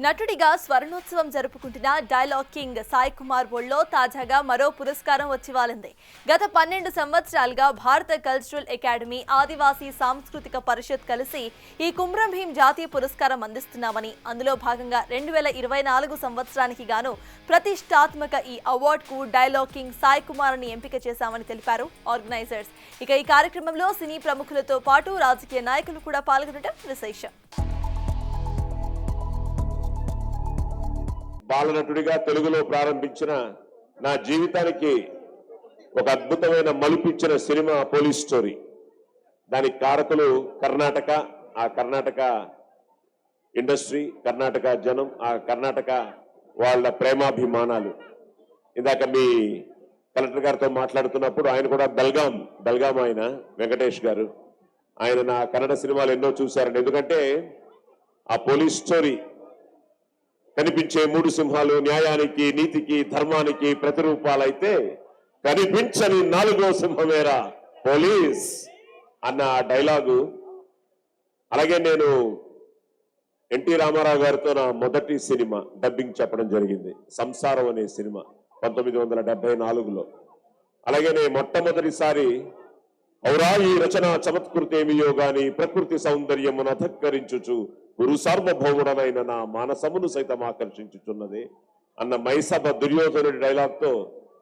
నటుడిగా స్వర్ణోత్సవం జరుపుకుంటున్న dialogue king Sai Kumar ఒళ్ళో తాజాగా మరో పురస్కారం వచ్చి వాలింది. గత 12 సంవత్సరాలుగా భారత కల్చరల్ అకాడమీ ఆదివాసీ సాంస్కృతిక పరిషత్ కలిసి ఈ కుమ్రం భీం జాతీయ పురస్కారం అందిస్తున్నామని, అందులో భాగంగా 2024 సంవత్సరానికి గాను ప్రతిష్టాత్మక ఈ అవార్డుకు డైలాగ్ కింగ్ సాయి కుమార్ ని ఎంపిక చేశామని తెలిపారు ఆర్గనైజర్స్. ఇక ఈ కార్యక్రమంలో సినీ ప్రముఖులతో పాటు రాజకీయ నాయకులు కూడా పాల్గొనడం విశేషం. బాలనటుడిగా తెలుగులో ప్రారంభించిన నా జీవితానికి ఒక అద్భుతమైన మలుపిచ్చిన సినిమా పోలీస్ స్టోరీ. దానికి కారకులు కర్ణాటక, ఆ కర్ణాటక ఇండస్ట్రీ, కర్ణాటక జనం, ఆ కర్ణాటక వాళ్ళ ప్రేమాభిమానాలు. ఇందాక మీ కలెక్టర్ గారితో మాట్లాడుతున్నప్పుడు ఆయన కూడా బెల్గాం ఆయన వెంకటేష్ గారు, ఆయన నా కన్నడ సినిమాలు ఎన్నో చూశారండి. ఎందుకంటే ఆ పోలీస్ స్టోరీ కనిపించే 3 సింహాలు న్యాయానికి, నీతికి, ధర్మానికి ప్రతిరూపాలైతే కనిపించని 4వ సింహమేరా పోలీస్ అన్న డైలాగు. అలాగే నేను ఎన్టీ రామారావు గారితో నా మొదటి సినిమా డబ్బింగ్ చెప్పడం జరిగింది, సంసారం అనే సినిమా 1974లో. అలాగే నేను మొట్టమొదటిసారి ఔరా ఈ రచన చమత్కృతేమియో గాని ప్రకృతి సౌందర్యమును అధక్కరించుచు గురు సార్వభౌముడనైన నా మానసమును సైతం ఆకర్షించుచున్నది అన్న మైసభ దుర్యోధనుడి డైలాగ్తో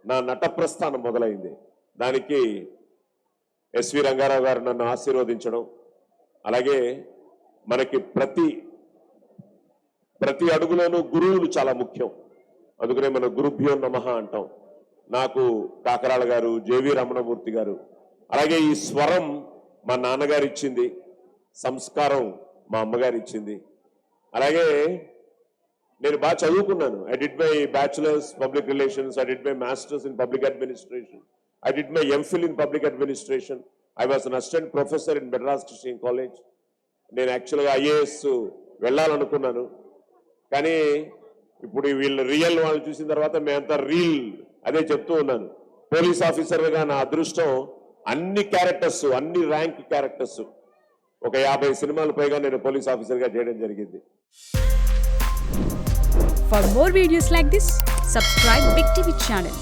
నా నట ప్రస్థానం మొదలైంది. దానికి ఎస్వి రంగారావు గారు నన్ను ఆశీర్వదించడం, అలాగే మనకి ప్రతి అడుగులోనూ గురువులు చాలా ముఖ్యం. అందుకనే మన గురుభ్యో నమః అంటాం. నాకు కాకరాళ గారు, జేవి రమణమూర్తి గారు, అలాగే ఈ స్వరం మా నాన్నగారు ఇచ్చింది, సంస్కారం మా అమ్మగారు ఇచ్చింది. అలాగే నేను బాగా చదువుకున్నాను. I did my bachelors public relations, I did my masters in public administration, I did my MPhil in public administration. I was an assistant professor in Madras Christian college. నేను యాక్చువల్గా ఐఏఎస్ వెళ్ళాలనుకున్నాను, కానీ ఇప్పుడు వీళ్ళు రియల్ వాళ్ళు చూసిన తర్వాత మేమంతా రీల్ అదే చెప్తూ ఉన్నాను. పోలీస్ ఆఫీసర్గా నా అదృష్టం అన్ని క్యారెక్టర్స్, అన్ని ర్యాంక్ క్యారెక్టర్స్, ఒక 50 సినిమాలు పైగా నేను పోలీస్ ఆఫీసర్గా చేయడం జరిగింది. For more videos like this, subscribe Big TV channel.